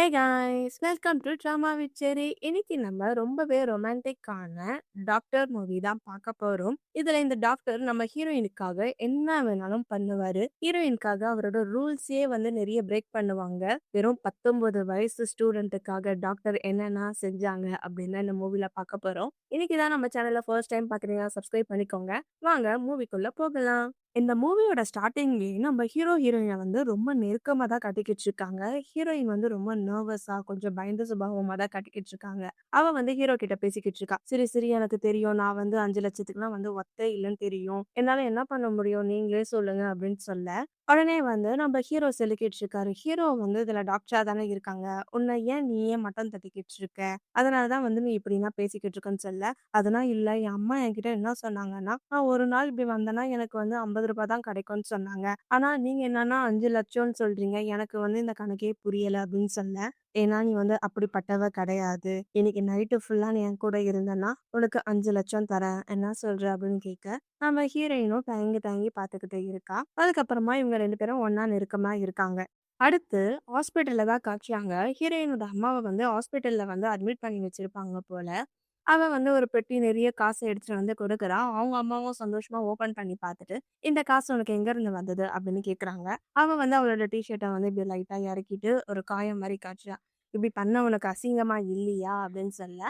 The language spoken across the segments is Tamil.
Hey guys! Welcome to drama with cherry. இன்னைக்கு நம்ம ரொம்பவே ரொமான்டிக்கான டாக்டர் மூவி தான் பார்க்க போறோம். இதுல இந்த டாக்டர் நம்ம ஹீரோயினுக்காக என்ன வேணாலும் பண்ணுவாரு. ஹீரோயினுக்காக அவரோட ரூல்ஸயே வந்து நெறைய பிரேக் பண்ணுவாங்க. வெறும் 19 வயசு ஸ்டூடண்ட்டுக்காக டாக்டர் என்னென்ன செஞ்சாங்க அப்படின்னு தான் இந்த மூவில பார்க்க போறோம். இன்னைக்கு தான் நம்ம சேனல ஃபர்ஸ்ட் டைம் பார்க்குறீங்கன்னா சப்ஸ்கிரைப் பண்ணிக்கோங்க. வாங்க மூவிக்குள்ள போகலாம். இந்த மூவியோட ஸ்டார்ட்டிங்லயே நம்ம ஹீரோ, ஹீரோயின வந்து ரொம்ப நெருக்கமா தான் காட்டிக்கிட்டு இருக்காங்க. ஹீரோயின் வந்து ரொம்ப நர்வஸா, கொஞ்சம் பயந்த சுபாவமா தான் காட்டிக்கிட்டு இருக்காங்க. அவ வந்து ஹீரோ கிட்ட பேசிக்கிட்டு இருக்கா. "சரி, சரி எனக்கு தெரியும். நான் வந்து 5,00,000க்குலாம் வந்து ஒர்த்தே இல்லன்னு தெரியும். என்னால என்ன பண்ண முடியும்? நீங்களே சொல்லுங்க" அப்படின்னு சொல்ல, உடனே வந்து நம்ம ஹீரோ சொல்லிக்கிட்டு இருக்காரு. ஹீரோ வந்து இதுல டாக்டரா தானே இருக்காங்க. "உன்ன ஏன் நீ ஏன் மட்டம் தட்டிக்கிட்டு இருக்க? அதனால தான் வந்து நீ இப்படிலாம் பேசிக்கிட்டு இருக்கன்னு" சொல்ல, அதெல்லாம் இல்ல. என் அம்மா என்கிட்ட என்ன சொன்னாங்கன்னா, நான் ஒரு நாள் இப்படி வந்தேன்னா எனக்கு வந்து ரூ. 50 தான் கிடைக்கும்னு சொன்னாங்க. ஆனா நீங்க என்னன்னா 5,00,000ன்னு சொல்றீங்க. எனக்கு வந்து இந்த கணக்கே புரியல அப்படின்னு சொல்ல, ஏன்னா நீ வந்து அப்படிப்பட்டவ கிடையாது. இன்னைக்கு நைட்டு ஃபுல்லா நீ என் கூட இருந்தன்னா, உனக்கு 5,00,000 தரேன். என்ன சொல்ற? அப்படின்னு கேட்க, நம்ம ஹீரோயினும் தயங்கி தயங்கி பார்த்துக்கிட்டு இருக்கா. அதுக்கப்புறமா இவங்க 2 பேரும் ஒண்ணா நெருக்கமா இருக்காங்க. அடுத்து ஹாஸ்பிட்டல்ல தான் காட்சியாங்க. ஹீரோயினோட அம்மாவ வந்து ஹாஸ்பிட்டல்ல வந்து அட்மிட் பண்ணி வச்சிருப்பாங்க போல. அவ வந்து ஒரு பெட்டி நெறைய காசு எடுத்துட்டு வந்து குடுக்குறா. அவங்க அம்மாவும் சந்தோஷமா ஓப்பன் பண்ணி பார்த்துட்டு, "இந்த காசு உனக்கு எங்கருந்து வந்தது?" அப்படின்னு கேட்குறாங்க. அவ வந்து அவளோட டீ ஷர்ட்ட வந்து இப்படி லைட்டா இறக்கிட்டு, ஒரு காயம் மாரி காட்டுறா. "இப்படி பண்ண உனக்கு அசிங்கமா இல்லையா?" அப்படின்னு சொல்ல,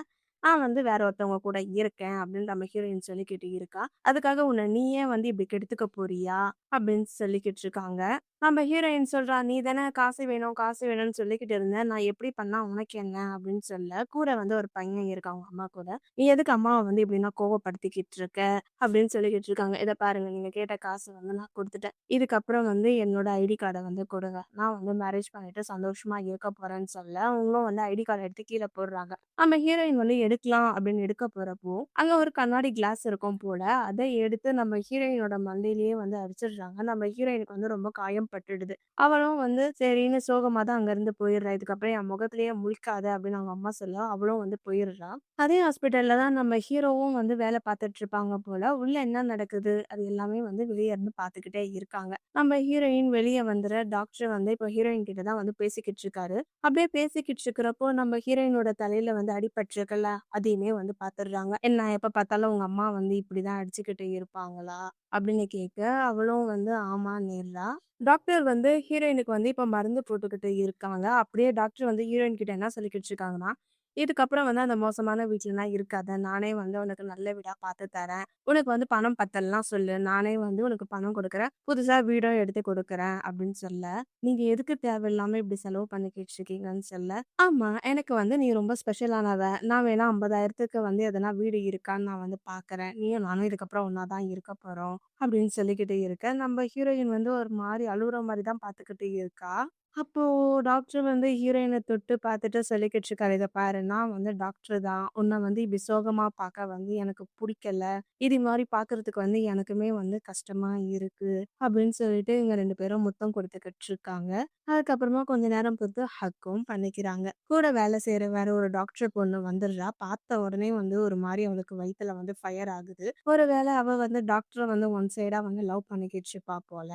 "நான் வந்து வேற ஒருத்தவங்க கூட இருக்கேன்" அப்படின்னு நம்ம ஹீரோயின் சொல்லிக்கிட்டு இருக்கா. "அதுக்காக உன்ன நீயே வந்து இப்படி கெடுத்துக்க போறியா?" அப்படின்னு சொல்லிக்கிட்டு இருக்காங்க. நம்ம ஹீரோயின் சொல்றா, "நீ தானே காசு வேணும், காசு வேணும்னு சொல்லிக்கிட்டு இருந்த. நான் எப்படி பண்ணா உனக்கு என்ன?" அப்படின்னு சொல்ல, கூட வந்து ஒரு பையன் இருக்கான் அவங்க அம்மா கூட. "நீ எதுக்கு அம்மாவ வந்து இப்படிலாம் கோவப்படுத்திக்கிட்டு இருக்க?" அப்படின்னு சொல்லிக்கிட்டு இருக்காங்க. "இத பாருங்க, நீங்க கேட்ட காசு வந்து நான் குடுத்துட்டேன். இதுக்கப்புறம் வந்து என்னோட ஐடி கார்ட வந்து குடுங்க. நான் வந்து மேரேஜ் பண்ணிட்டு சந்தோஷமா இருக்க போறேன்னு" சொல்ல, அவங்களும் வந்து ஐடி கார்ட எடுத்து கீழ போடுறாங்க. நம்ம ஹீரோயின் வந்து எடுக்கலாம் அப்படின்னு எடுக்க போறப்போ, அங்க ஒரு கண்ணாடி கிளாஸ் இருக்கும் போல. அத எடுத்து நம்ம ஹீரோயினோட மண்டையிலேயே வந்து அடிச்சிடுறாங்க. நம்ம ஹீரோயினுக்கு வந்து ரொம்ப காயம் பட்டுடுது. அவளும் வந்து சரின்னு சோகமா தான் அங்கருந்து போயிடுறா. "இதுக்கப்புறம் என் முகத்திலேயே முழிக்காத" அப்படின்னு அவங்க அம்மா சொல்ல, அவளும் வந்து போயிடுறா. அதே ஹாஸ்பிட்டல்ல தான் நம்ம ஹீரோவும் வந்து வேலை பார்த்துட்டு இருப்பாங்க போல. உள்ள என்ன நடக்குது? அது எல்லாமே வந்து வெளிய இருந்து பார்த்துக்கிட்டே இருக்காங்க. நம்ம ஹீரோயின் வெளிய வந்துற டாக்டர் வந்து இப்போ ஹீரோயின் கிட்ட தான் வந்து பேசிக்கிட்டு இருக்காரு. அப்படியே பேசிக்கிட்டு இருக்கிறப்போ நம்ம ஹீரோயினோட தலையில வந்து அடிபட்டுருக்குல்ல, அதையுமே வந்து பார்த்துடுறாங்க. "என்ன எப்ப பார்த்தாலும் உங்க அம்மா வந்து இப்படிதான் அடிச்சுக்கிட்டு இருப்பாங்களா?" அப்படின்னு கேட்க, அவளும் வந்து ஆமான்னிடுறா. டாக்டர் வந்து ஹீரோயினுக்கு வந்து இப்ப மருந்து போட்டுக்கிட்டு இருக்காங்க. அப்படியே டாக்டர் வந்து ஹீரோயின் கிட்ட என்ன சொல்லிக்கிட்டு இருக்காங்கன்னா, "இதுக்கப்புறம் வந்து அந்த மோசமான வீட்லலாம் இருக்காத. நானே வந்து உனக்கு நல்ல வீடா பார்த்து தரேன். உனக்கு வந்து பணம் பத்தலன்னா சொல்லு. நானே வந்து உனக்கு பணம் குடுக்குறேன். புதுசா வீடும் எடுத்து குடுக்குறேன்" அப்படின்னு சொல்ல, "நீங்க எதுக்கு தேவையில்லாம இப்படி செலவு பண்ணிக்கிட்டு இருக்கீங்கன்னு" சொல்ல, "ஆமா, எனக்கு வந்து நீ ரொம்ப ஸ்பெஷலானவ. நான் வேணா 50,000க்கு வந்து எதனா வீடு இருக்கான்னு நான் வந்து பார்க்குறேன். நீயும் நானும் இதுக்கப்புறம் ஒண்ணா தான் இருக்க போறோம்" அப்படின்னு சொல்லிக்கிட்டு இருக்க, நம்ம ஹீரோயின் வந்து ஒரு மாரி அழுவுற மாரி தான் பார்த்துக்கிட்டு இருக்கா. அப்போ டாக்டர் வந்து ஹீரோயின தொட்டு பார்த்துட்டு சொல்லிக்கிட்டு இருக்காரு, "இத பாரு, நான் வந்து டாக்டர் தான். உன்ன வந்து இப்படி சோகமா பார்க்க வந்து எனக்கு புடிக்கல. இது மாரி பார்க்கறதுக்கு வந்து எனக்குமே வந்து கஷ்டமா இருக்கு" அப்படின்னு சொல்லிட்டு இவங்க 2 பேரும் முத்தம் குடுத்துக்கிட்டு இருக்காங்க. அதுக்கப்புறமா கொஞ்ச நேரம் பொறுத்து ஹக்கும் பண்ணிக்கிறாங்க. கூட வேலை செய்ற வேற ஒரு டாக்டர் பொண்ணு வந்துடுறா. பார்த்த உடனே வந்து ஒரு மாரி அவளுக்கு வயித்துல வந்து ஃபயர் ஆகுது. ஒருவேள அவ வந்து டாக்டர வந்து ஒன் சைடா வந்து லவ் பண்ணிக்கிட்டு இருப்பா போல.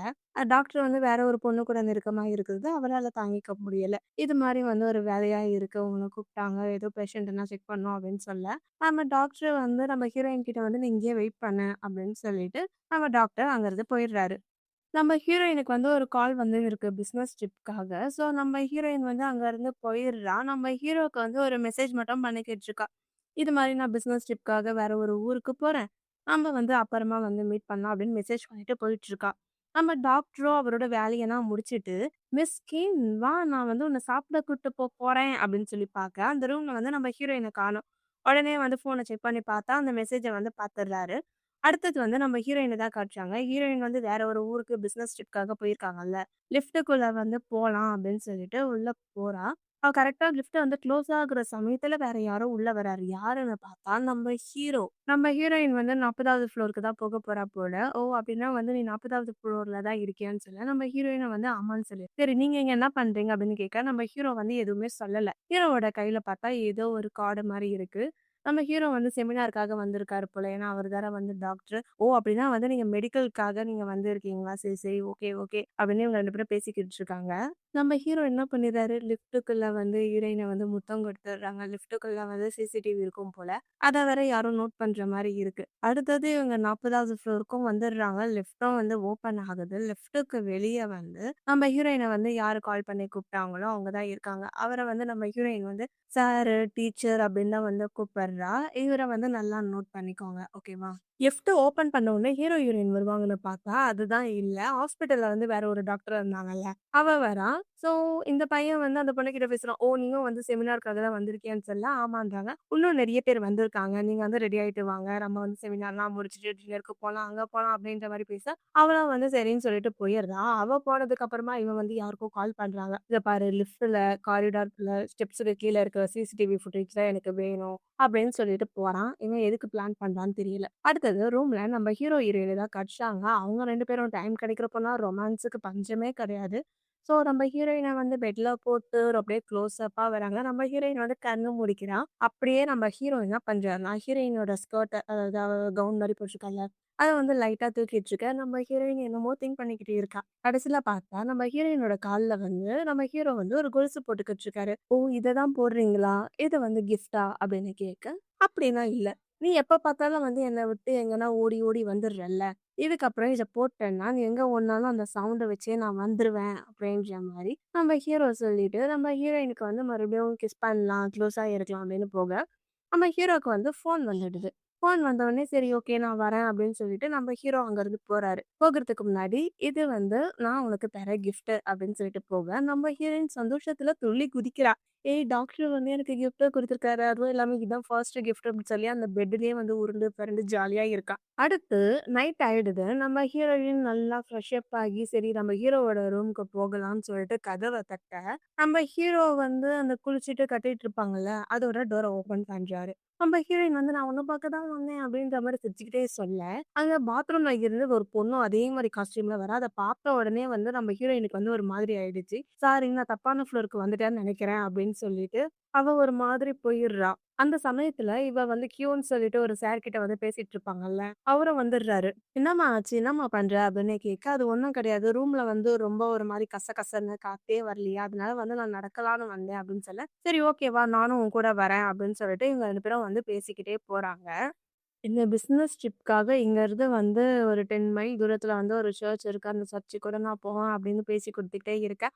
டாக்டர் வந்து வேற ஒரு பொண்ணு கூட நெருக்கமா இருக்கிறது அவளால தாங்கிக்க முடியல. இது மாரி வந்து ஒரு வேலையா இருக்கு. உங்கள கூப்பிட்டாங்க. ஏதோ பேஷண்ட்னா செக் பண்ணணும் அப்படின்னு சொல்ல, நம்ம டாக்டர் வந்து நம்ம ஹீரோயின் கிட்ட வந்து "நீ இங்கேயே வெயிட் பண்ணு" அப்படின்னு சொல்லிட்டு, நம்ம டாக்டர் அங்கருந்து போயிடுறாரு. நம்ம ஹீரோயினுக்கு வந்து ஒரு கால் வந்து இருக்கு பிசினஸ் ட்ரிப்காக. ஸோ நம்ம ஹீரோயின் வந்து அங்கருந்து போயிடுறா. நம்ம ஹீரோக்கு வந்து ஒரு மெசேஜ் மட்டும் பண்ணிக்கிட்டு இருக்கா. இது மாரி நான் பிசினஸ் ட்ரிப்காக வேற ஒரு ஊருக்கு போறேன். நம்ம வந்து அப்புறமா வந்து மீட் பண்ணலாம் அப்படின்னு மெசேஜ் பண்ணிட்டு போயிட்டுருக்கா. நம்ம டாக்டரும் அவரோட வேலையெல்லாம் முடிச்சுட்டு, "மிஸ் கிம் வா, நான் வந்து உன்ன சாப்பிட கூட்டு போறேன்" அப்படின்னு சொல்லி பாக்க, அந்த ரூம்ல வந்து நம்ம ஹீரோயின காணோம். உடனே வந்து ஃபோன செக் பண்ணி பார்த்தா, அந்த மெசேஜ வந்து பாத்துடுறாரு. அடுத்தது வந்து நம்ம ஹீரோயின தான் காட்டுறாங்க. ஹீரோயின் வந்து வேற ஒரு ஊருக்கு பிசினஸ் ட்ரிப்காக போயிருக்காங்கல்ல. லிஃப்ட்டுக்குள்ள வந்து போலாம் அப்படின்னு சொல்லிட்டு உள்ள போறா. அவ கரெக்ட்டா லிஃப்ட் வந்து க்ளோஸ் ஆகுற சமயத்துல வேற யாரோ உள்ள வராரு. யாருன்னு பார்த்தா நம்ம ஹீரோ. நம்ம ஹீரோயின் வந்து 40வது ஃப்ளோருக்கு தான் போக போறா போல. "ஓ! அப்படின்னா வந்து நீ 40வது ஃப்ளோர்ல தான் இருக்கியான்னு" சொல்ல, நம்ம ஹீரோயினும் வந்து ஆமான்னு சொல்லி, "சரி நீங்க இங்க என்ன பண்றீங்க?" அப்படின்னு கேட்க, நம்ம ஹீரோ வந்து எதுவுமே சொல்லல. ஹீரோவோட கையில பார்த்தா ஏதோ ஒரு கார்டு மாரி இருக்கு. நம்ம ஹீரோ வந்து செமினாருக்காக வந்திருக்காரு போல. ஏன்னா, அவரு தானே வந்து டாக்டர். "ஓ! அப்படின்னா வந்து நீங்க மெடிக்கலுக்காக நீங்க வந்திருக்கீங்களா? சரி, சரி. Okay, okay." அப்படின்னு இவங்க 2 பேரும் பேசிக்கிட்டு இருக்காங்க. நம்ம ஹீரோ என்ன பண்ணிறாரு, லிஃப்ட்டுக்குள்ள வந்து ஹீரோயின வந்து முத்தம் குடுத்துடுறாங்க. லிஃப்ட்டுக்குள்ள வந்து சிசிடிவி இருக்கும் போல. அத வேற யாரோ நோட் பண்ற மாரி இருக்கு. அடுத்தது இவங்க 40வது ஃப்ளோருக்கும் வந்துடுறாங்க. லிஃப்ட்டும் வந்து ஓப்பன் ஆகுது. லிஃப்ட்டுக்கு வெளிய வந்து நம்ம ஹீரோயின வந்து யாரு கால் பண்ணி கூப்பிட்டாங்களோ, அவங்க தான் இருக்காங்க. அவர வந்து நம்ம ஹீரோயின் வந்து சாரு, டீச்சர் அப்படின்னு தான் வந்து கூப்பிடுறா. இவர வந்து நல்லா நோட் பண்ணிக்கோங்க. ஓகேவா? லிஃப்ட் ஓப்பன் பண்ண உடனே ஹீரோ, ஹீரோயின் வருவாங்கன்னு பார்த்தா, அதுதான் இல்ல. ஹாஸ்பிட்டல்ல வந்து வேற ஒரு டாக்டர் இருந்தாங்கல்ல. அவ வரா. ஸோ இந்த பையன் வந்து அந்த பொண்ணுகிட்ட பேசுறான். "ஓ! நீயும் வந்து செமினாருக்காக தான் வந்திருக்கியான்னு" சொல்ல, ஆமான்றாங்க. "இன்னும் நெறைய பேர் வந்திருக்காங்க. நீங்க வந்து ரெடி ஆயிட்டு வாங்க. நம்ம வந்து செமினார்லாம் முடிச்சுட்டு டின்னருக்கு போலாம், அங்க போலாம்" அப்படின்ற மாரி பேச, அவளும் வந்து சரின்னு சொல்லிட்டு போயிடுறா. அவ போனதுக்கு அப்புறமா இவன் வந்து யாருக்கோ கால் பண்றாங்க. "இத பாரு லிஃப்ட்ல, காரிடார்ல, ஸ்டெப்ஸுக்கு கீழ இருக்கிற சிசிடிவி ஃபுட்டேஜ்லாம் எனக்கு வேணும்" அப்படின்னு சொல்லிட்டு போறான். இவன் எதுக்கு பிளான் பண்றான்னு தெரியல. அடுத்தது ரூம்ல நம்ம ஹீரோ, ஹீரோயின தான் காட்டுறாங்க. அவங்க 2 பேரும் டைம் கிடைக்கிறப்போலாம் ரொமான்ஸுக்கு பஞ்சமே கிடையாது. ஸோ நம்ம ஹீரோயின வந்து பெட்ல போட்டு ஒரு அப்படியே க்ளோஸ் அப்பா வராங்க. நம்ம ஹீரோயின் வந்து கண்ணு முழிக்கிறா. அப்படியே நம்ம ஹீரோ என்ன பண்றாருன்னா, ஹீரோயினோட ஸ்கர்ட்ட அதாவது அவ கவுன் மாரி போட்டுருக்கால்ல, அத வந்து லைட்டா தூக்கிட்டு இருக்க. நம்ம ஹீரோயின் என்னமோ திங்க் பண்ணிக்கிட்டு இருக்கா. கடைசில பார்த்தா நம்ம ஹீரோயினோட கால்ல வந்து நம்ம ஹீரோ வந்து ஒரு கொலுசு போட்டுக்கிட்டு இருக்காரு. "ஓ! இத தான் போடுறீங்களா? இது வந்து கிஃப்ட்டா?" அப்படின்னு கேட்க, "அப்படிலாம் இல்ல. நீ எப்ப பார்த்தாலும் வந்து என்ன விட்டு எங்கன்னா ஓடி ஓடி வந்துடுறல்ல. இதுக்கப்புறம் இத போட்டேன்னா, நீ எங்க ஓடுனாலும் அந்த சவுண்ட வச்சே நான் வந்துருவேன்." அப்படின்ற மாரி நம்ம ஹீரோ சொல்லிட்டு, நம்ம ஹீரோயினுக்கு வந்து மறுபடியும் கிஸ் பண்ணலாம், க்ளோஸா இருக்கலாம் அப்படின்னு போக, நம்ம ஹீரோக்கு வந்து ஃபோன் வந்துடுது. ஃபோன் வந்தவுடனே, "சரி ஓகே நான் வரேன்" அப்படின்னு சொல்லிட்டு நம்ம ஹீரோ அங்கருந்து போறாரு. போகறதுக்கு முன்னாடி, "இது வந்து நான் உனக்கு தர கிஃப்ட்" அப்படின்னு சொல்லிட்டு போக, நம்ம ஹீரோயின் சந்தோஷத்துல துள்ளி குதிக்கிறா. "ஏய் டாக்டர் வந்து எனக்கு கிஃப்ட் குடுத்துருக்காரு. அதுவும் இல்லாம இதான் ஃபர்ஸ்ட் கிஃப்ட்" அப்படின்னு சொல்லி அந்த பெட்லயே வந்து உருண்டு பெரண்டு ஜாலியா இருக்கா. அடுத்து நைட் ஆயிடுது. நம்ம ஹீரோயின் நல்லா ஃப்ரெஷ் அப் ஆகி, சரி நம்ம ஹீரோவோட ரூமுக்கு போகலான்னு சொல்லிட்டு கதவ தட்ட, நம்ம ஹீரோ வந்து அந்த குளிச்சுட்டு கட்டிட்டு இருப்பாங்கல்ல, அதோட டோர ஓப்பன் பண்றாரு. நம்ம ஹீரோயின் வந்து "நான் உன்ன பார்க்க தான் வந்தேன்" அப்படின்ற மாரி சிரிச்சுக்கிட்டே சொல்ல, அங்க பாத்ரூம்ல இருந்து ஒரு பொண்ணும் அதே மாரி காஸ்டியூம்ல வரா. அத பார்த்த உடனே வந்து நம்ம ஹீரோயினுக்கு வந்து ஒரு மாதிரி ஆயிடுச்சு. "சாரி நான் தப்பான ஃப்ளோருக்கு வந்துட்டேன்னு நெனைக்கிறேன்" அப்படின்னு சொல்லிட்டு, அவ ஒரு மாதிரி போயிர்றா. அந்த சமயத்துல இவ வந்து கியூன்னு சொல்லிட்டு ஒரு சார் கிட்ட வந்து பேசிட்டு இருப்பாங்கல்ல, அவரும் வந்துடுறாரு. "என்னம்மா ஆச்சு? என்னம்மா பண்ற?" அப்படின்னு கேட்க, "அது ஒண்ணும் கிடையாது. ரூம்ல வந்து ரொம்ப ஒரு மாரி கசகசன்னு காத்தே வரலையா, அதனால வந்து நான் நடக்கலான்னு வந்தேன்" அப்படின்னு சொல்ல, "சரி ஓகே வா நானும் உன் கூட வரேன்" அப்படின்னு சொல்லிட்டு இவங்க 2 பேரும் வந்து பேசிக்கிட்டே போறாங்க. இந்த பிசினஸ் ட்ரிப்காக இங்கருந்து வந்து ஒரு 10 மைல் தூரத்துல வந்து ஒரு சர்ச் இருக்கு. அந்த சர்ச்சுக்கு கூட நான் போவேன் அப்படின்னு பேசி குடுத்துக்கிட்டே இருக்கேன்.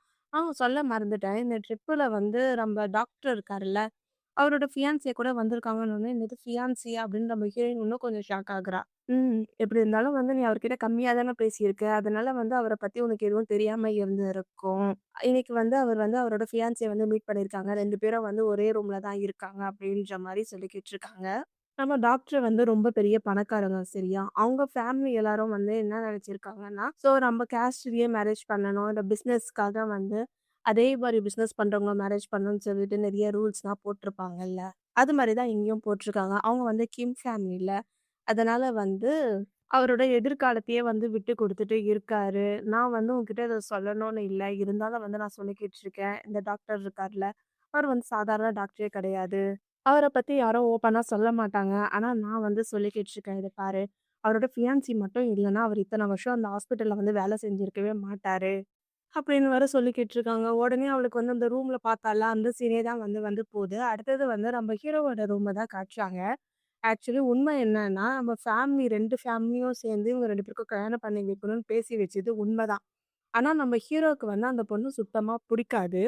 சொல்ல மறந்துட்டேன். இந்த ட்ரிப்புல வந்து நம்ம டாக்டர் இருக்காருல்ல, அவரோட ஃபியான்சியே கூட வந்திருக்காங்கன்னோனே, "என்னது ஃபியான்சியா?" அப்படின்னு நம்ம ஹீரோயின் இன்னும் கொஞ்சம் ஷாக் ஆகுறா. எப்படி இருந்தாலும் வந்து நீ அவர்கிட்ட கம்மியா தானே பேசியிருக்க. அதனால வந்து அவர பத்தி உனக்கு எதுவும் தெரியாம இருந்திருக்கும். இன்னைக்கு வந்து அவர் வந்து அவரோட ஃபியான்சிய வந்து மீட் பண்ணியிருக்காங்க. 2 பேரும் வந்து ஒரே ரூம்ல தான் இருக்காங்க." அப்படின்ற மாரி சொல்லிக்கிட்டு இருக்காங்க. நம்ம டாக்டர் வந்து ரொம்ப பெரிய பணக்காரங்க சரியா? அவங்க ஃபேமிலி எல்லாரும் வந்து என்ன நெனச்சிருக்காங்கன்னா, ஸோ நம்ம கேஸ்ட்லயே மேரேஜ் பண்ணணும். இல்ல பிசினஸ்க்காக வந்து அதே மாரி பிசினஸ் பண்றவங்கள மேரேஜ் பண்ணணும்னு சொல்லிட்டு நெறைய ரூல்ஸ்லாம் போட்டிருப்பாங்கல்ல. அது மாரி தான் இங்கேயும் போட்டிருக்காங்க. அவங்க வந்து கிம் ஃபேமிலில. அதனால வந்து அவரோட எதிர்காலத்தையே வந்து விட்டு குடுத்துட்டு இருக்காரு. நான் வந்து உன்கிட்ட இத சொல்லணும்னு இல்ல. இருந்தாலும் வந்து நான் சொல்லிக்கிட்டு இருக்கேன். இந்த டாக்டர் இருக்கார்ல, அவர் வந்து சாதாரண டாக்டரே கிடையாது. அவர பத்தி யாரும் ஓப்பனா சொல்ல மாட்டாங்க. ஆனா நான் வந்து சொல்லிக்கிட்டு இருக்கேன். இத பாரு, அவரோட ஃபியான்சி மட்டும் இல்லன்னா, அவர் இத்தன வருஷம் அந்த ஹாஸ்பிட்டல்ல வந்து வேலை செஞ்சிருக்கவே மாட்டாரு. அப்படின்னு வேற சொல்லிக்கிட்டு இருக்காங்க. உடனே அவளுக்கு வந்து அந்த ரூம்ல பார்த்தால்ல, அந்த சீனே தான் வந்து வந்து போது. அடுத்தது வந்து நம்ம ஹீரோவோட ரூம தான் காட்டுறாங்க. ஆக்சுவலி உண்மை என்னன்னா, நம்ம ஃபேமிலி 2 ஃபேமிலியும் சேர்ந்து இவங்க 2 பேருக்கும் கல்யாணம் பண்ணி வைக்கணும்னு பேசி வச்சது உண்மதான். ஆனா நம்ம ஹீரோவுக்கு வந்து அந்த பொண்ணு சுத்தமா புடிக்காது.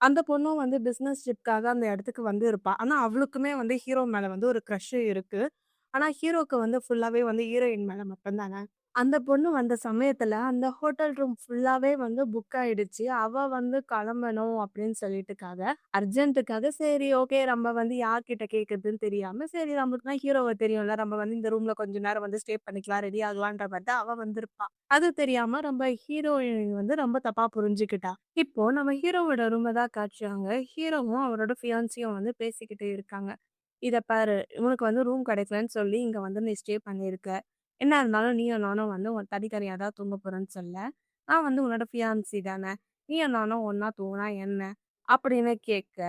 அந்த பொண்ணும் வந்து பிசினஸ் ட்ரிப்காக அந்த இடத்துக்கு வந்து இருப்பா. ஆனா அவளுக்குமே வந்து ஹீரோ மேல வந்து ஒரு கிரஷ் இருக்கு. ஆனா ஹீரோக்கு வந்து ஃபுல்லாவே வந்து ஹீரோயின் மேல மட்டும் தான. அந்த பொண்ணு வந்த சமயத்துல அந்த ஹோட்டல் ரூம் ஃபுல்லாவே வந்து புக் ஆயிடுச்சு. அவ வந்து கிளம்பணும் அப்படின்னு சொல்லிட்டுக்காக, அர்ஜென்ட்டுக்காக சரி ஓகே நம்ம வந்து யார்கிட்ட கேட்கறதுன்னு தெரியாம, சரி நம்மளுக்கு தான் ஹீரோவ தெரியும்ல. நம்ம வந்து இந்த ரூம்ல கொஞ்ச நேரம் வந்து ஸ்டே பண்ணிக்கலாம், ரெடி ஆகலான்ற மாரி தான் அவ வந்திருப்பா. அது தெரியாம நம்ம ஹீரோயின் வந்து ரொம்ப தப்பா புரிஞ்சுக்கிட்டா. இப்போ நம்ம ஹீரோவோட ரூம தான் காட்டுறாங்க. ஹீரோவும் அவரோட ஃபியான்சியும் வந்து பேசிக்கிட்டு இருக்காங்க. "இத பாரு, உனக்கு வந்து ரூம் கிடைக்கலன்னு சொல்லி இங்க வந்து நீ ஸ்டே பண்ணியிருக்க. என்ன இருந்தாலும் நீயும் நானும் வந்து ஒரு தனித்தனியா தான் தூங்க போறோம்ன்னு சொல்ல, நான் வந்து உன்னோட ஃபியான்சி தானே. நீயும் நானும் ஒண்ணா தூங்குனா என்ன?" அப்படின்னு கேட்க,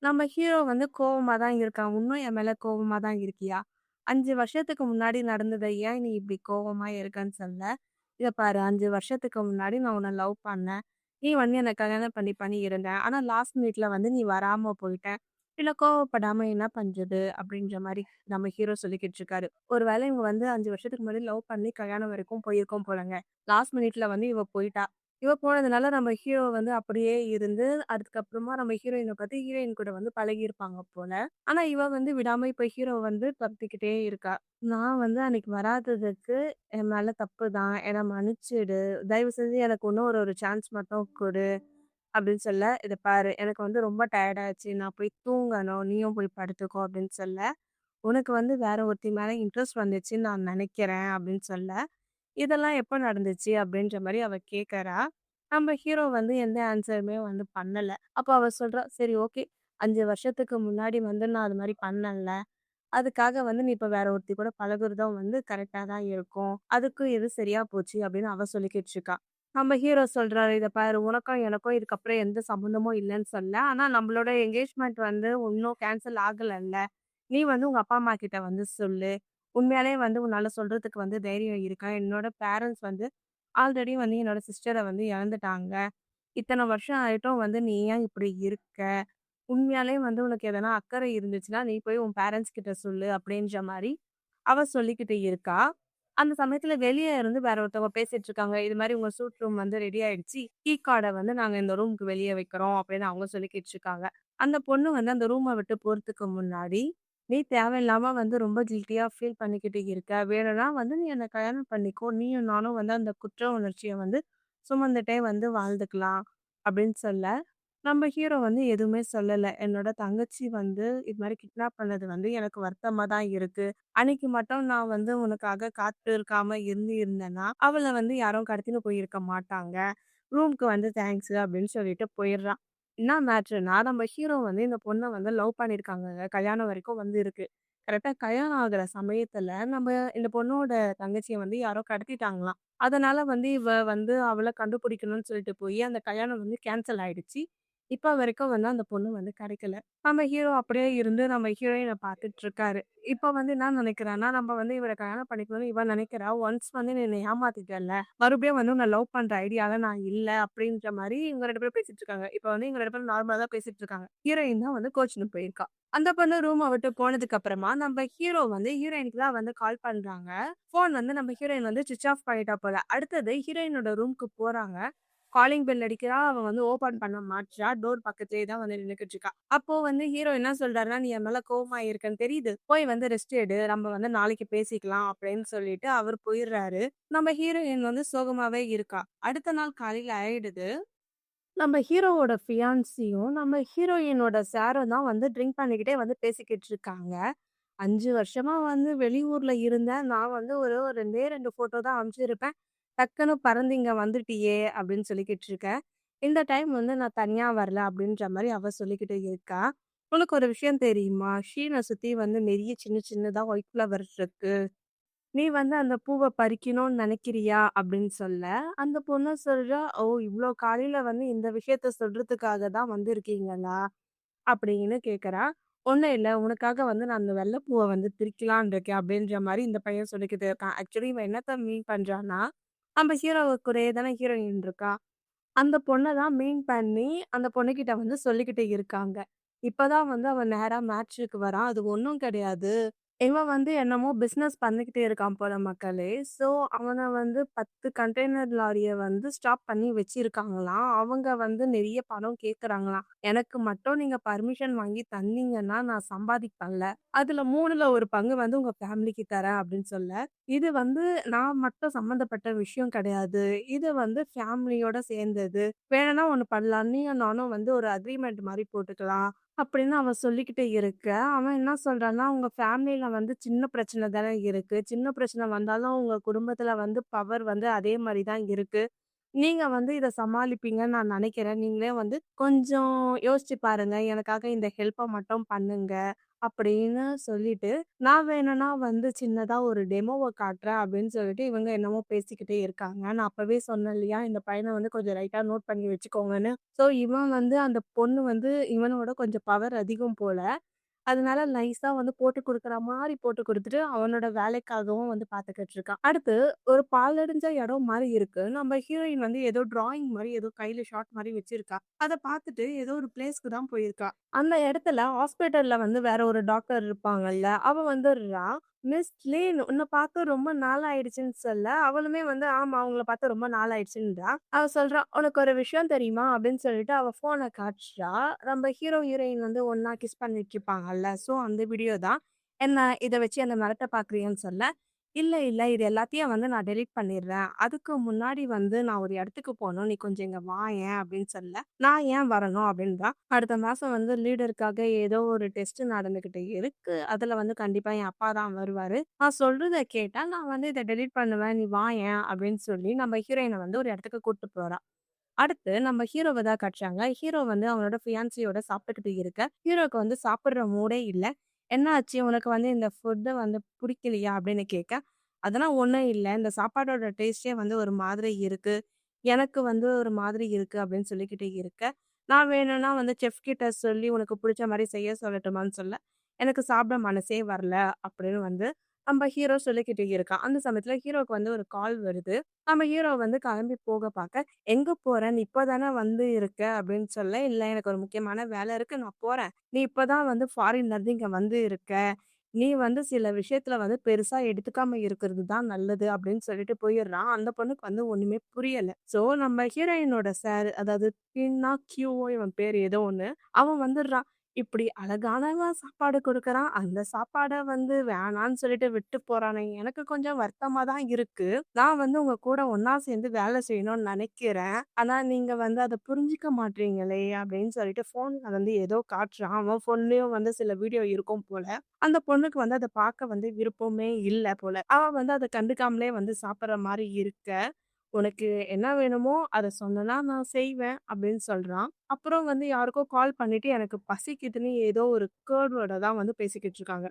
நம்ம ஹீரோ வந்து கோவமா தான் இருக்கான். "இன்னும் என் மேல கோவமா தான் இருக்கியா? 5 வருஷத்துக்கு முன்னாடி நடந்தத ஏன் நீ இப்படி கோவமா இருக்கன்னு சொல்ல? இத பாரு 5 வருஷத்துக்கு முன்னாடி நான் உன்ன லவ் பண்ணேன். நீ வந்து என்ன கல்யாணம் பண்ணி இருந்த. ஆனா லாஸ்ட் மினிட்ல வந்து நீ வராம போயிட்ட. இதுல கோவப்படாம என்ன பண்றது?" அப்படின்ற மாரி நம்ம ஹீரோ சொல்லிக்கிட்டு இருக்காரு. ஒரு வேளை இவங்க வந்து 5 வருஷத்துக்கு முன்னாடி லவ் பண்ணி கல்யாணம் வரைக்கும் போயிருக்கும் போலங்க. லாஸ்ட் மினிட்ல வந்து இவ போயிட்டா. இவ போனதுனால நம்ம ஹீரோ வந்து அப்படியே இருந்து, அதுக்கப்புறமா நம்ம ஹீரோயின பாத்து ஹீரோயின் கூட வந்து பழகியிருப்பாங்க போல. ஆனா இவ வந்து விடாம இப்ப ஹீரோ வந்து தொரத்திக்கிட்டே இருக்கா. "நான் வந்து அன்னைக்கு வராததுக்கு என் மேல தப்பு தான். என்ன மன்னிச்சிடு. தயவு செஞ்சு எனக்கு இன்னும் ஒரு சான்ஸ் மட்டும் குடு." அப்படின்னு சொல்ல, "இத பாரு எனக்கு வந்து ரொம்ப டயர்ட் ஆச்சு. நான் போய் தூங்கணும். நீயும் போய் படுத்துக்கோ." அப்படின்னு சொல்ல, "உனக்கு வந்து வேற ஒருத்தி மேல இன்ட்ரெஸ்ட் வந்துச்சுன்னு நான் நெனைக்கிறேன்." அப்படின்னு சொல்ல, "இதெல்லாம் எப்ப நடந்துச்சு?" அப்படின்ற மாரி அவ கேட்கறா. நம்ம ஹீரோ வந்து எந்த ஆன்ஸருமே வந்து பண்ணல. அப்ப அவ சொல்றா, "சரி ஓகே. 5 வருஷத்துக்கு முன்னாடி வந்து நான் அது மாரி பண்ணேன்ல. அதுக்காக வந்து நீ இப்ப வேற ஒருத்தி கூட பழகுறதும் வந்து கரெக்ட்டா தான் இருக்கும். அதுக்கும் இது சரியா போச்சு." அப்படின்னு அவ சொல்லிக்கிட்டு இருக்கா. நம்ம ஹீரோ சொல்றாரு, "இத பாரு உனக்கும் எனக்கும் இதுக்கப்புறம் எந்த சம்மந்தமும் இல்லன்னு சொல்லல. ஆனா நம்மளோட என்கேஜ்மெண்ட் வந்து இன்னும் கேன்சல் ஆகலல்ல. நீ வந்து உங்க அப்பா, அம்மா கிட்ட வந்து சொல்லு. உண்மையாலே வந்து உன்னால சொல்றதுக்கு வந்து தைரியம் இருக்கா? என்னோட பேரண்ட்ஸ் வந்து ஆல்ரெடி வந்து என்னோட சிஸ்டர வந்து இழந்துட்டாங்க. இத்தன வருஷம் ஆயிட்டும் வந்து நீ ஏன் இப்படி இருக்க? உண்மையாலே வந்து உனக்கு எதனா அக்கறை இருந்துச்சுன்னா, நீ போய் உன் பேரண்ட்ஸ் கிட்ட சொல்லு." அப்படின்ற மாரி அவ சொல்லிக்கிட்டு இருக்கா. அந்த சமயத்துல வெளிய இருந்து வேற ஒருத்தவங்க பேசிட்டு இருக்காங்க. "இது மாரி உங்க சூட் ரூம் வந்து ரெடி ஆயிடுச்சு. கீ கார்ட வந்து நாங்க இந்த ரூமுக்கு வெளிய வைக்கிறோம்." அப்படின்னு அவங்க சொல்லிக்கிட்டு இருக்காங்க. அந்த பொண்ணு வந்து அந்த ரூம விட்டு போறதுக்கு முன்னாடி, "நீ தேவையில்லாம வந்து ரொம்ப கில்ட்டியா ஃபீல் பண்ணிக்கிட்டு இருக்க. வேணும்னா வந்து நீ என்ன கல்யாணம் பண்ணிக்கோ. நீயும் நானும் வந்து அந்த குற்ற உணர்ச்சிய வந்து சுமந்துட்டே வந்து வாழ்ந்துக்கலாம்." அப்படின்னு சொல்ல, நம்ம ஹீரோ வந்து எதுவுமே சொல்லல. "என்னோட தங்கச்சி வந்து இது மாரி கிட்னாப் பண்ணது வந்து எனக்கு வருத்தமா தான் இருக்கு. அன்னைக்கு மட்டும் நான் வந்து உனக்காக காத்து இருக்காம இருந்தேன்னா, அவள வந்து யாரும் கடத்தின்னு போயிருக்க மாட்டாங்க. ரூம்க்கு வந்து தேங்க்ஸ்." அப்படின்னு சொல்லிட்டு போயிடுறான். என்ன மேட்ருன்னா, நம்ம ஹீரோ வந்து இந்த பொண்ண வந்து லவ் பண்ணியிருக்காங்கங்க. கல்யாணம் வரைக்கும் வந்து இருக்கு. கரெக்ட்டா கல்யாணம் ஆகுற சமயத்துல நம்ம இந்த பொண்ணோட தங்கச்சிய வந்து யாரோ கடத்திட்டாங்களாம். அதனால வந்து இவ வந்து அவள கண்டுபிடிக்கணும்னு சொல்லிட்டு போயி, அந்த கல்யாணம் வந்து கேன்சல் ஆயிடுச்சு. இப்ப வரைக்கும் வந்து அந்த பொண்ணு வந்து கிடைக்கல. நம்ம ஹீரோ அப்படியே இருந்து நம்ம ஹீரோயின பார்த்துட்டு இருக்காரு. இப்ப வந்து என்ன நினைக்கிறான்னா, நம்ம வந்து இவர கல்யாணம் பண்ணிக்கணும்னு இவ நினைக்கிறா. ஒன்ஸ் வந்து நீ என்ன ஏமாத்திட்டல்ல, மறுபடியும் வந்து உன்ன லவ் பண்ற ஐடியால நான் இல்ல அப்படின்ற மாரி இவங்க 2 பேரும் பேசிட்டு இருக்காங்க. இப்ப வந்து இவங்க 2 பேரும் நார்மலா தான் பேசிட்டு இருக்காங்க. ஹீரோயின் தான் வந்து கோச்சின்னு போயிருக்கா. அந்த பொண்ணு ரூம விட்டு போனதுக்கு அப்புறமா, நம்ம ஹீரோ வந்து ஹீரோயினுக்கு தான் வந்து கால் பண்றாங்க. ஃபோன் வந்து நம்ம ஹீரோயின் வந்து ஸ்விட்ச் ஆஃப் பண்ணிட்டா போல. அடுத்தது ஹீரோயினோட ரூம்க்கு போறாங்க. காலிங் பெல் அடிக்கிறா. அவ வந்து ஓப்பன் பண்ண மாட்றா. டோர் பக்கத்திலேயே தான் வந்து நின்னுக்கிட்டு இருக்கா. அப்போ வந்து ஹீரோ என்ன சொல்றாருன்னா, "நீ என் மேல கோவமா இருக்கன்னு தெரியுது. போய் வந்து ரெஸ்ட் எடு. நம்ம வந்து நாளைக்கு பேசிக்கலாம்." அப்படின்னு சொல்லிட்டு அவரு போயிர்றாரு. நம்ம ஹீரோயின் வந்து சோகமாவே இருக்கா. அடுத்த நாள் காலையில ஆயிடுது. நம்ம ஹீரோவோட ஃபியான்சியும், நம்ம ஹீரோயினோட சாரும் தான் வந்து ட்ரிங்க் பண்ணிக்கிட்டே வந்து பேசிக்கிட்டு இருக்காங்க. 5 வருஷமா வந்து வெளியூர்ல இருந்தேன். நான் வந்து ஒரு 2 ஃபோட்டோ தான் அனுப்பிச்சிருப்பேன். டக்குனு பறந்து இங்க வந்துட்டியே! அப்படின்னு சொல்லிக்கிட்டு இருக்க. இந்த டைம் வந்து நான் தனியா வரல அப்படின்ற மாரி அவ சொல்லிக்கிட்டு இருக்கா. உனக்கு ஒரு விஷயம் தெரியுமா? ஷீன சுத்தி வந்து நெறைய சின்ன சின்னதா ஒயிட் ஃப்ளவர்ஸ் இருக்கு. நீ வந்து அந்த பூவ பறிக்கணும்னு நினைக்கிறியா? அப்படின்னு சொல்ல, அந்த பொண்ணு சொல்றா, "ஓ! இவ்ளோ காலையில வந்து இந்த விஷயத்த சொல்றதுக்காக தான் வந்திருக்கீங்களா?" அப்படின்னு கேட்கிறா. "ஒண்ணும் இல்ல. உனக்காக வந்து நான் அந்த வெள்ள பூவ வந்து பிரிக்கலான்னு இருக்கேன்." அப்படின்ற மாரி இந்த பையன் சொல்லிக்கிட்டு இருக்கான். ஆக்சுவலி இவன் என்னத்த மீன் பண்றான்னா, நம்ம ஹீரோவ கூடயே தானே ஹீரோயின் இருக்கா. அந்த பொண்ண தான் மீன் பண்ணி, அந்த பொண்ணுகிட்ட வந்து சொல்லிக்கிட்டு இருக்காங்க. இப்ப தான் வந்து அவன் நேரா மேட்ச்சுக்கு வரான். அது ஒண்ணும் கிடையாது. இவன் வந்து என்னமோ பிசினஸ் பண்ணிக்கிட்டே இருக்கான் போல மக்களே. ஸோ, அவன வந்து 10 கண்டெய்னர் லாரிய வந்து ஸ்டாப் பண்ணி வச்சிருக்காங்களாம். அவங்க வந்து நெறைய பணம் கேட்கறாங்களாம். எனக்கு மட்டும் நீங்க பர்மிஷன் வாங்கி தந்தீங்கன்னா, நான் சம்பாதிப்பேன்ல. அதுல 3ல 1 பங்கு வந்து உங்க ஃபேமிலிக்கு தரேன் அப்படின்னு சொல்ல, இது வந்து நான் மட்டும் சம்மந்தப்பட்ட விஷயம் கிடையாது. இது வந்து ஃபேமிலியோட சேர்ந்தது. வேணும்னா ஒண்ணு பண்ணலாம். நீயும் நானும் வந்து ஒரு அக்ரீமெண்ட் மாரி போட்டுக்கலாம். அப்படின்னு அவ சொல்லிக்கிட்டு இருக்க, அவன் என்ன சொல்றான்னா, "உங்க ஃபேமிலில வந்து சின்ன பிரச்சனை தானே இருக்கு. சின்ன பிரச்சனை வந்தாலும் உங்க குடும்பத்தில வந்து பவர் வந்து அதே மாரி தான் இருக்கு. நீங்க வந்து இத சமாளிப்பீங்கன்னு நான் நெனைக்கிறேன். நீங்களே வந்து கொஞ்சம் யோசிச்சு பாருங்க. எனக்காக இந்த ஹெல்ப்ப மட்டும் பண்ணுங்க." அப்படின்னு சொல்லிட்டு, நான் வேணும்னா வந்து சின்னதா ஒரு டெமோவ காட்டுறேன் அப்படின்னு சொல்லிட்டு, இவங்க என்னமோ பேசிக்கிட்டே இருக்காங்க. நான் அப்பவே சொன்னேன் இல்லையா, இந்த பையன வந்து கொஞ்சம் லைட்டா நோட் பண்ணி வச்சுக்கோங்கன்னு. ஸோ இவன் வந்து அந்த பொண்ணு வந்து இவனோட கொஞ்சம் பவர் அதிகம் போல. அதனால நைஸா வந்து போட்டு குடுக்குற மாரி போட்டு குடுத்துட்டு, அவனோட வேலைக்காகவும் வந்து பாத்துக்கிட்டு இருக்கான். அடுத்து ஒரு பாழடைஞ்ச இடம் மாரி இருக்கு. நம்ம ஹீரோயின் வந்து ஏதோ டிராயிங் மாரி ஏதோ கையில ஷார்ட் மாரி வச்சிருக்கா. அத பாத்துட்டு ஏதோ ஒரு பிளேஸ்க்கு தான் போயிருக்கா. அந்த இடத்துல ஹாஸ்பிட்டல்ல வந்து வேற ஒரு டாக்டர் இருப்பாங்கல்ல. அவ வந்துடுறா. மிஸ் லேன் உன்ன பார்த்து ரொம்ப நாள் ஆயிடுச்சுன்னு சொல்ல, அவளுமே வந்து ஆமா உங்கள பார்த்து ரொம்ப நாள் ஆயிடுச்சுன்றா. அவ சொல்றா, "உனக்கு ஒரு விஷயம் தெரியுமா?" அப்படின்னு சொல்லிட்டு அவ ஃபோன காட்டுறா. நம்ம ஹீரோ, ஹீரோயின் வந்து ஒண்ணா கிஸ் பண்ணிட்டு இருப்பாங்கல்ல. ஸோ அந்த வீடியோ தான். "என்ன இத வச்சு என்ன மிரட்ட பார்க்குறியான்னு" சொல்ல, "இல்ல, இல்ல. இது எல்லாத்தையும் வந்து நான் டெலீட் பண்ணிடுறேன். அதுக்கு முன்னாடி வந்து நான் ஒரு இடத்துக்கு போணும். நீ கொஞ்சம் இங்க வாயேன்" அப்படின்னு சொல்ல, "நான் ஏன் வரணும்?" அப்படின்றா. அடுத்த மாசம் வந்து லீடருக்காக ஏதோ ஒரு டெஸ்ட் நடந்துகிட்டு இருக்கு. அதுல வந்து கண்டிப்பா என் அப்பா தான் வருவாரு. நான் சொல்றத கேட்டா, நான் வந்து இத டெலீட் பண்ணுவேன். நீ வாயேன் அப்படின்னு சொல்லி நம்ம ஹீரோயின வந்து ஒரு இடத்துக்கு கூட்டு போறா. அடுத்து நம்ம ஹீரோவ தான் காட்டுறாங்க. ஹீரோ வந்து அவனோட ஃபியான்சியோட சாப்பிட்டுக்கிட்டு இருக்க. ஹீரோக்கு வந்து சாப்பிடுற மூடே இல்ல. "என்ன ஆச்சு? உனக்கு வந்து இந்த ஃபுட் வந்து புடிக்கலையா?" அப்படின்னு கேட்க, "அதெல்லாம் ஒண்ணும் இல்ல. இந்த சாப்பாடோட டேஸ்ட்டே வந்து ஒரு மாதிரி இருக்கு. எனக்கு வந்து ஒரு மாதிரி இருக்கு." அப்படின்னு சொல்லிக்கிட்டு இருக்க, நான் வேணும்னா வந்து செஃப் கிட்ட சொல்லி உனக்கு புடிச்ச மாரி செய்ய சொல்லட்டுமான்னு சொல்ல, "எனக்கு சாப்பிட மனசே வரல." அப்படின்னு வந்து நம்ம ஹீரோ சொல்லிக்கிட்டு இருக்கான். அந்த சமயத்துல ஹீரோக்கு வந்து ஒரு கால் வருது. நம்ம ஹீரோ வந்து கிளம்பி போக பாக்க, "எங்க போற? நீ இப்ப தானே வந்து இருக்க" அப்படின்னு சொல்ல, "இல்ல எனக்கு ஒரு முக்கியமான வேலை இருக்கு. நான் போறேன். நீ இப்ப தான் வந்து ஃபாரின்ல இருந்து இங்க வந்து இருக்க. நீ வந்து சில விஷயத்துல வந்து பெருசா எடுத்துக்காம இருக்கிறது தான் நல்லது" அப்படின்னு சொல்லிட்டு போயிடுறான். அந்த பொண்ணுக்கு வந்து ஒண்ணுமே புரியல. ஸோ நம்ம ஹீரோயினோட சார் அதாவது கின்னா கியூவோ இவன் பேரு ஏதோ ஒண்ணு. அவன் வந்துடுறான். இப்படி அழகானவன் சாப்பாடு குடுக்குறான். அந்த சாப்பாட வந்து வேணான்னு சொல்லிட்டு விட்டு போறானே! எனக்கு கொஞ்சம் வருத்தமா தான் இருக்கு. நான் வந்து உங்க கூட ஒண்ணா சேர்ந்து வேலை செய்யணும்னு நெனைக்கிறேன். ஆனா நீங்க வந்து அத புரிஞ்சுக்க மாட்றீங்களே! அப்படின்னு சொல்லிட்டு ஃபோன்ல வந்து ஏதோ காட்டுறான். அவன் ஃபோன்லயும் வந்து சில வீடியோ இருக்கும் போல. அந்த பொண்ணுக்கு வந்து அத பார்க்க வந்து விருப்பமே இல்ல போல. அவ வந்து அத கண்டுக்காமலே வந்து சாப்பிடுற மாரி இருக்க. "உனக்கு என்ன வேணுமோ அத சொன்னனா நான் செய்வேன்" அப்படின்னு சொல்றான். அப்புறம் வந்து யாருக்கோ கால் பண்ணிட்டு எனக்கு பசிக்குதுன்னு ஏதோ ஒரு கேர்ட் வேர்ட தான் வந்து பேசிக்கிட்டு இருக்காங்க.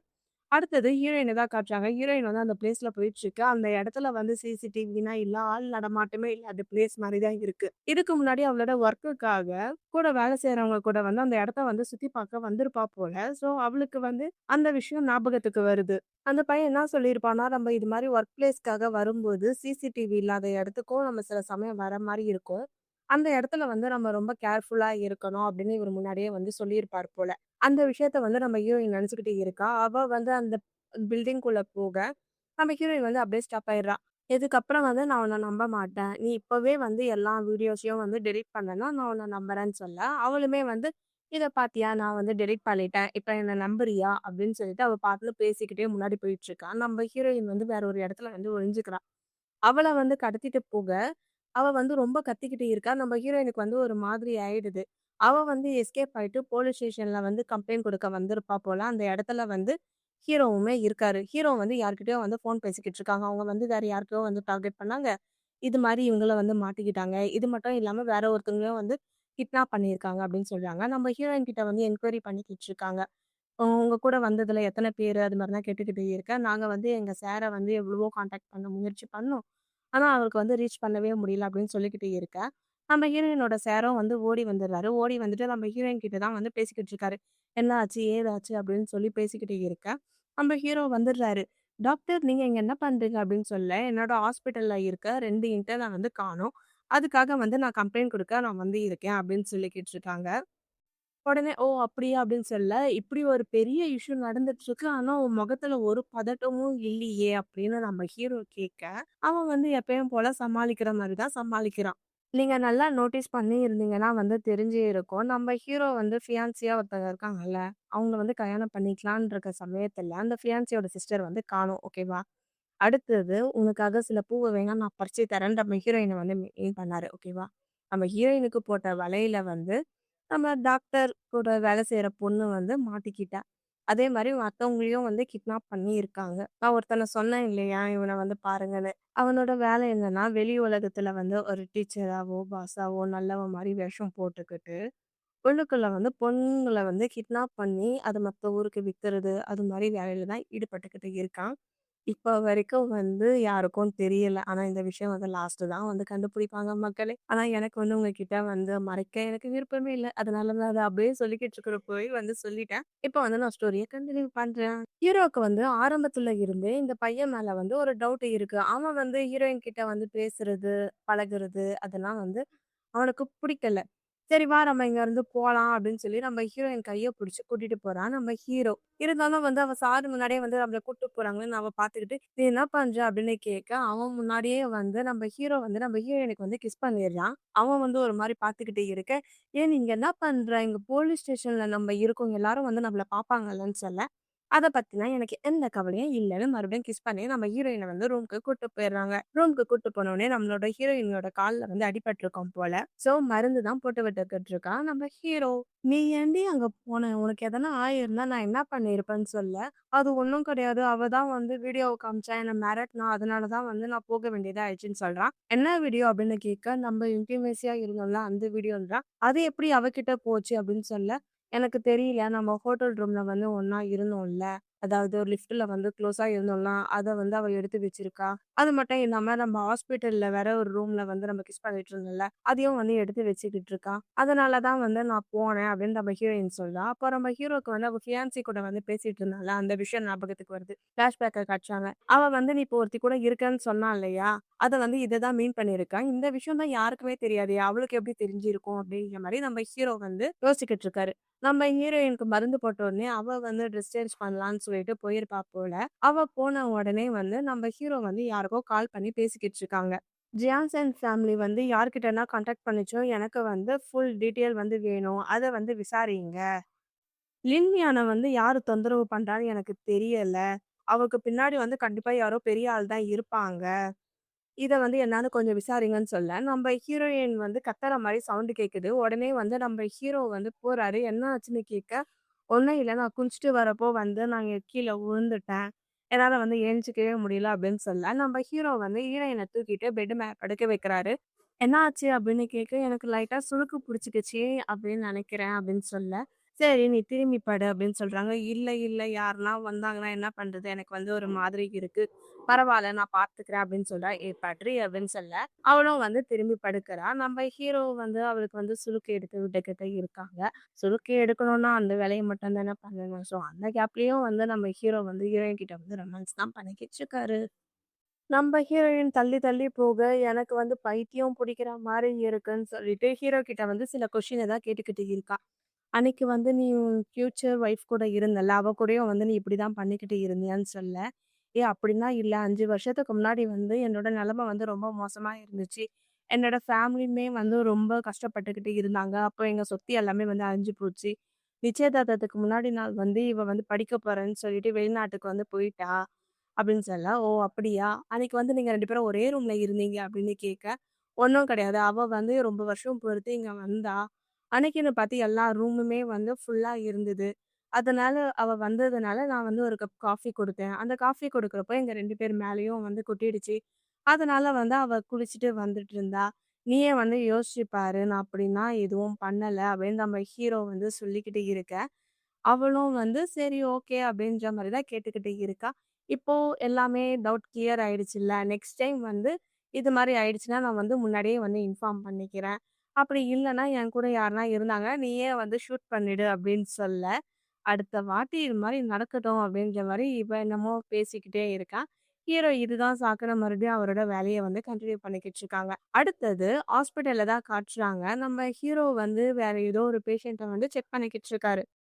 அடுத்தது ஹீரோயின தான் காட்டுறாங்க. ஹீரோயின் வந்து அந்த பிளேஸ்ல போயிட்டுருக்கு. அந்த இடத்துல வந்து சிசிடிவினா இல்ல, ஆள் நடமாட்டமே இல்லாத பிளேஸ் மாரி தான் இருக்கு. இதுக்கு முன்னாடி அவளோட வொர்க்குக்காக கூட வேலை செய்றவங்க கூட வந்து அந்த இடத்த வந்து சுத்தி பார்க்க வந்திருப்பா போல. ஸோ, அவளுக்கு வந்து அந்த விஷயம் ஞாபகத்துக்கு வருது. அந்த பையன் என்ன சொல்லியிருப்பான்னா, நம்ம இது மாரி ஒர்க் பிளேஸ்க்காக வரும்போது சிசிடிவி இல்லாத இடத்துக்கும் நம்ம சில சமயம் வர மாரி இருக்கும். அந்த இடத்துல வந்து நம்ம ரொம்ப கேர்ஃபுல்லா இருக்கணும் அப்படின்னு இவரு முன்னாடியே வந்து சொல்லியிருப்பார் போல. அந்த விஷயத்த வந்து நம்ம ஹீரோயின் நெனச்சுக்கிட்டு இருக்கா. அவ வந்து அந்த பில்டிங்குள்ள போக, நம்ம ஹீரோயின் வந்து அப்படியே ஸ்டாப் ஆயிடுறா. இதுக்கப்புறம் வந்து நான் உன்ன நம்ப மாட்டேன். நீ இப்பவே வந்து எல்லா வீடியோஸையும் வந்து டெலீட் பண்ணனா, நான் உன்ன நம்புறேன்னு சொல்ல, அவளுமே வந்து "இத பாத்தியா நான் வந்து டெலீட் பண்ணிட்டேன். இப்ப என்ன நம்புறியா?" அப்படின்னு சொல்லிட்டு அவ பாட்டுல பேசிக்கிட்டே முன்னாடி போயிட்டுருக்கா. நம்ம ஹீரோயின் வந்து வேற ஒரு இடத்துல வந்து ஒளிஞ்சுக்கிறா. அவள வந்து கடத்திட்டு போக, அவ வந்து ரொம்ப கத்திக்கிட்டு இருக்கா. நம்ம ஹீரோயினுக்கு வந்து ஒரு மாதிரி ஆயிடுது. அவ வந்து எஸ்கேப் ஆயிட்டு போலீஸ் ஸ்டேஷன்ல வந்து கம்ப்ளைண்ட் குடுக்க வந்திருப்பா போல. அந்த இடத்துல வந்து ஹீரோவுமே இருக்காரு. ஹீரோ வந்து யார்கிட்டயோ வந்து ஃபோன் பேசிக்கிட்டு இருக்காங்க. அவங்க வந்து வேற யாருக்கோ வந்து டார்கெட் பண்ணாங்க. இது மாரி இவங்கள வந்து மாட்டிக்கிட்டாங்க. இது மட்டும் இல்லாம வேற ஒருத்தவங்களையும் வந்து கிட்னாப் பண்ணியிருக்காங்க அப்படின்னு சொல்றாங்க. நம்ம ஹீரோயின் கிட்ட வந்து என்கொயரி பண்ணிக்கிட்டு இருக்காங்க. உங்க கூட வந்ததுல எத்தன பேரு? அது மாரி தான் கேட்டுக்கிட்டு இருக்கேன். நாங்க வந்து எங்க சார வந்து எவ்வளவோ கான்டாக்ட் பண்ண முயற்சி பண்ணோம். ஆனா, அவருக்கு வந்து ரீச் பண்ணவே முடியல அப்படின்னு சொல்லிக்கிட்டு இருக்கேன். நம்ம ஹீரோயினோட சாரும் வந்து ஓடி வந்துடுறாரு. ஓடி வந்துட்டு நம்ம ஹீரோயின் கிட்ட தான் வந்து பேசிக்கிட்டு இருக்காரு. "என்ன ஆச்சு? ஏதாச்சு?" அப்படின்னு சொல்லி பேசிக்கிட்டு இருக்கேன். நம்ம ஹீரோ வந்துடுறாரு. "டாக்டர் நீங்க இங்க என்ன பண்றீங்க?" அப்படின்னு சொல்ல, "என்னோட ஹாஸ்பிட்டல்ல இருக்க 2 இன்டர்ன வந்து காணோம். அதுக்காக வந்து நான் கம்ப்ளைண்ட் குடுக்க நான் வந்து இருக்கேன்." அப்படின்னு சொல்லிக்கிட்டு இருக்காங்க. உடனே, "ஓ! அப்படியா?" அப்படின்னு சொல்ல, "இப்படி ஒரு பெரிய இஷ்யூ நடந்துட்டுருக்கு. ஆனா, உன் முகத்துல ஒரு பதட்டமும் இல்லையே!" அப்படின்னு நம்ம ஹீரோ கேட்க, அவன் வந்து எப்பயும் போல சமாளிக்கிற மாரி தான் சமாளிக்கிறான். நீங்க நல்லா நோட்டீஸ் பண்ணியிருந்தீங்கன்னா வந்து தெரிஞ்சே இருக்கும். நம்ம ஹீரோ வந்து ஃபியான்சியா ஒருத்தங்க இருக்காங்கல்ல, அவங்கள வந்து கல்யாணம் பண்ணிக்கலான்னு இருக்க சமயத்துல, அந்த ஃபியான்சியோட சிஸ்டர் வந்து காணோம். ஓகேவா? அடுத்தது உனக்காக சில பூவ வேணா நான் பறிச்சு தரேன்னு நம்ம ஹீரோயின வந்து மெயில் பண்ணாரு. ஓகேவா? நம்ம ஹீரோயினுக்கு போட்ட வலையில வந்து நம்ம டாக்டர் கூட வேலை செய்ற பொண்ணு வந்து மாட்டிக்கிட்டா. அதே மாரி மத்தவங்களையும் வந்து கிட்னாப் பண்ணி இருக்காங்க. நான் ஒருத்தன சொன்னேன் இல்லையா? இவன வந்து பாருங்கன்னு. அவனோட வேலை என்னன்னா, வெளி உலகத்துல வந்து ஒரு டீச்சராவோ, பாஸாவோ நல்லவன் மாரி வேஷம் போட்டுக்கிட்டு, உள்ளுக்குள்ள வந்து பொண்ணுங்கள வந்து கிட்னாப் பண்ணி, அத மத்த ஊருக்கு விக்கிறது, அது மாரி வேலையில தான் ஈடுபட்டுக்கிட்டு இருக்கான். இப்ப வரைக்கும் வந்து யாருக்கும் தெரியல. ஆனா இந்த விஷயம் வந்து லாஸ்ட் தான் வந்து கண்டுபிடிப்பாங்க மக்களே. ஆனா எனக்கு வந்து உங்ககிட்ட வந்து மறைக்க எனக்கு விருப்பமே இல்ல. அதனால நான் அத அப்படியே சொல்லிக்கிட்டு இருக்கிறப்பவே வந்து சொல்லிட்டேன். இப்ப வந்து நான் ஸ்டோரிய கன்டின்யூ பண்றேன். ஹீரோவுக்கு வந்து ஆரம்பத்துல இருந்தே இந்த பையன் மேல வந்து ஒரு டவுட் இருக்கு. அவன் வந்து ஹீரோயின் கிட்ட வந்து பேசுறது, பழகுறது அதெல்லாம் வந்து அவனுக்கு பிடிக்கல. சரி வா நம்ம இங்கருந்து போலாம் அப்படின்னு சொல்லி நம்ம ஹீரோயின் கைய பிடிச்சு கூட்டிட்டு போறான் நம்ம ஹீரோ. இருந்தாலும் வந்து அவ சார் முன்னாடியே வந்து நம்மள கூட்டு போறாங்கன்னு அவ பார்த்துக்கிட்டு, "நீ என்ன பண்ற?" அப்படின்னு கேட்க, அவன் முன்னாடியே வந்து நம்ம ஹீரோ வந்து நம்ம ஹீரோயினுக்கு வந்து கிஸ் பண்ணிடுறான். அவன் வந்து ஒரு மாரி பார்த்துக்கிட்டே இருக்க, "ஏன் நீங்க என்ன பண்ற? இங்க போலீஸ் ஸ்டேஷன்ல நம்ம இருக்கோம். எல்லாரும் வந்து நம்மள பார்ப்பாங்கல்லன்னு" சொல்ல, அத பத்திலாம் எனக்கு எந்த கவலையும் இல்லன்னு மறுபடியும் கிஸ் பண்ணி நம்ம ஹீரோயின வந்து ரூம்க்கு கூட்டு போயிடுறாங்க. ரூம்க்கு கூட்டு போனோனே நம்மளோட ஹீரோயினோட கால்ல வந்து அடிபட்டுருக்கும் போல. சோ மருந்து தான் போட்டு விட்டுக்கிட்டு இருக்கான் நம்ம ஹீரோ. "நீ ஏன்டி அங்க போன? உனக்கு எதனா ஆயிருந்தா நான் என்ன பண்ணியிருப்பேன்னு சொல்ல?" "அது ஒண்ணும் கிடையாது. அவ தான் வந்து வீடியோவ காமிச்சா, என்ன மிரட்டுனா. அதனால தான் வந்து நான் போக வேண்டியதா ஆயிடுச்சுன்னு" சொல்றான். "என்ன வீடியோ?" அப்படின்னு கேட்க, "நம்ம இன்டிமேசியா இருந்தோம்ல அந்த வீடியோன்றான். "அது எப்படி அவ கிட்ட போச்சு?" அப்படின்னு சொல்ல, "எனக்கு தெரியல. நம்ம ஹோட்டல் ரூம்ல வந்து ஒண்ணா இருந்தோம்ல. அதாவது ஒரு லிஃப்ட்ல வந்து க்ளோஸா இருந்தோம்ல. அத வந்து அவ எடுத்து வச்சிருக்கா. அது மட்டும் இல்லாம நம்ம ஹாஸ்பிட்டல்ல வேற ஒரு ரூம்ல வந்து நம்ம கிஸ் பண்ணிட்டு இருந்தோம்ல. அதையும் வந்து எடுத்து வச்சுக்கிட்டு இருக்கா. அதனால தான் வந்து நான் போனேன்" அப்படின்னு நம்ம ஹீரோயின் சொல்றா. அப்ப நம்ம ஹீரோக்கு வந்து அவ ஃபியான்சி கூட வந்து பேசிட்டு இருந்தால்ல, அந்த விஷயம் ஞாபகத்துக்கு வருது. ஃபிளாஷ்பேக்க காட்டுறாங்க. அவ வந்து நீ இப்போ ஒருத்தி கூட இருக்கன்னு சொன்னா இல்லையா? அத வந்து இத தான் மீன் பண்ணியிருக்கா. இந்த விஷயம் தான் யாருக்குமே தெரியாதே. அவளுக்கு எப்படி தெரிஞ்சிருக்கும்? அப்படிங்கிற மாரி நம்ம ஹீரோ வந்து யோசிச்சுக்கிட்டு இருக்காரு. நம்ம ஹீரோயினுக்கு மருந்து போட்ட உடனே அவ வந்து ட்ரெஸ் சேஞ்ச் பண்ணலான்னு சொல்லிட்டு போயிருப்பா போல. அவ போன உடனே வந்து நம்ம ஹீரோ வந்து யாருக்கோ கால் பண்ணி பேசிக்கிட்டு இருக்காங்க. ஜியான்சன் ஃபேமிலி வந்து யார்கிட்டனா கான்டாக்ட் பண்ணிச்சோ, எனக்கு வந்து ஃபுல் டீட்டெயில் வந்து வேணும். அத வந்து விசாரியுங்க. லின்யான வந்து யாரு தொந்தரவு பண்றான்னு எனக்கு தெரியல. அவக்கு பின்னாடி வந்து கண்டிப்பா யாரோ பெரிய ஆள் தான் இருப்பாங்க. இத வந்து என்னான்னு கொஞ்சம் விசாரிங்கன்னு சொல்ல, நம்ம ஹீரோயின் வந்து கத்துற மாரி சவுண்ட் கேட்குது. உடனே வந்து நம்ம ஹீரோ வந்து போறாரு. என்ன ஆச்சுன்னு கேட்க, "ஒண்ணும் இல்ல. நான் குளிச்சுட்டு வரப்போ வந்து நான் இங்க கீழ விழுந்துட்டேன். என்னால வந்து எழுந்துக்கவே முடியல" அப்படின்னு சொல்ல, நம்ம ஹீரோ வந்து ஹீரோயின தூக்கிட்டு பெட் மேல படுக்க வைக்கிறாரு. "என்ன ஆச்சு?" அப்படின்னு கேட்க, "எனக்கு லைட்டா சுளுக்கு புடிச்சுக்கிச்சு அப்படின்னு நெனைக்கிறேன்" அப்படின்னு சொல்ல, "சரி நீ திரும்பி படு" அப்படின்னு சொல்றாங்க. "இல்ல, இல்ல யாருன்னா வந்தாங்கன்னா என்ன பண்றது? எனக்கு வந்து ஒரு மாதிரி இருக்கு. பரவால்ல நான் பார்த்துக்கிறேன்" அப்படின்னு சொல்றா. "ஏய் பட்ரி" அப்படின்னு சொல்ல, அவளும் வந்து திரும்பி படுக்கிறா. நம்ம ஹீரோ வந்து அவளுக்கு வந்து சுளுக்கு எடுத்து விட்டுக்கிட்டு இருக்காங்க. சுளுக்கு எடுக்கணும்னா அந்த வேலைய மட்டும் தானே பண்ணணும். ஸோ அந்த கேப்லயும் வந்து நம்ம ஹீரோ வந்து ஹீரோயின் கிட்ட வந்து ரொமான்ஸ் தான் பண்ணிக்கிட்டு இருக்காரு. நம்ம ஹீரோயின் தள்ளி தள்ளி போக, எனக்கு வந்து பைத்தியம் பிடிக்கிற மாரி இருக்குன்னு சொல்லிட்டு, ஹீரோ கிட்ட வந்து சில கொஸ்டின தான் கேட்டுக்கிட்டு இருக்கா. "அன்னைக்கு வந்து நீ உன் ஃப்யூச்சர் ஒய்ஃப் கூட இருந்தல்ல, அவ கூடயும் வந்து நீ இப்படிதான் பண்ணிக்கிட்டு இருந்தியான்னு" சொல்ல, "ஏய் அப்படிலாம் இல்ல. 5 வருஷத்துக்கு முன்னாடி வந்து என்னோட நிலைமை வந்து ரொம்ப மோசமா இருந்துச்சு. என்னோட ஃபேமிலியுமே வந்து ரொம்ப கஷ்டப்பட்டுக்கிட்டு இருந்தாங்க. அப்போ எங்க சொத்து எல்லாமே வந்து அழிஞ்சு போச்சு. நிச்சயதார்த்தத்துக்கு முன்னாடி நாள் வந்து இவ வந்து படிக்க போறேன்னு சொல்லிட்டு வெளிநாட்டுக்கு வந்து போயிட்டா." அப்படின்னு சொல்ல, "ஓ! அப்படியா? அன்னைக்கு வந்து நீங்க 2 பேரும் ஒரே ரூம்ல இருந்தீங்க" அப்படின்னு கேட்க, "ஒண்ணும் கிடையாது. அவ வந்து ரொம்ப வருஷம் பொறுத்து இங்க வந்தா. அன்னைக்குன்னு பார்த்து எல்லா ரூமுமே வந்து ஃபுல்லா இருந்தது. அதனால அவ வந்ததுனால நான் வந்து ஒரு கப் காஃபி குடுத்தேன். அந்த காஃபி குடுக்குறப்போ எங்க 2 பேர் மேலயும் வந்து கொட்டிடுச்சு. அதனால வந்து அவ குடிச்சிட்டு வந்துட்டு இருந்தா. நீயே வந்து யோசிச்சு பாரு. நான் அப்படிலாம் எதுவும் பண்ணல" அப்படின்னு நம்ம ஹீரோ வந்து சொல்லிக்கிட்டு இருக்க. அவளும் வந்து சரி ஓகே அப்படின்ற மாரி தான் கேட்டுக்கிட்டு இருக்கா. இப்போ எல்லாமே டவுட் கிளியர் ஆயிடுச்சுல்ல. நெக்ஸ்ட் டைம் வந்து இது மாரி ஆயிடுச்சுன்னா, நான் வந்து முன்னாடியே வந்து இன்ஃபார்ம் பண்ணிக்கிறேன். அப்படி இல்லன்னா, என் கூட யாருனா இருந்தாங்க, நீயே வந்து ஷூட் பண்ணிடு அப்படின்னு சொல்ல, அடுத்த வாட்டி இது மாரி நடக்கட்டும் அப்படின்ற மாரி இவ என்னமோ பேசிக்கிட்டே இருக்கா. ஹீரோ இதுதான் சாக்குன்னு மறுபடியும் அவரோட வேலைய வந்து கன்டின்யூ பண்ணிக்கிட்டு இருக்காங்க. அடுத்தது ஹாஸ்பிட்டல்ல தான் காட்டுறாங்க. நம்ம ஹீரோ வந்து வேற ஏதோ ஒரு பேஷண்ட்ட வந்து செக் பண்ணிக்கிட்டு இருக்காரு.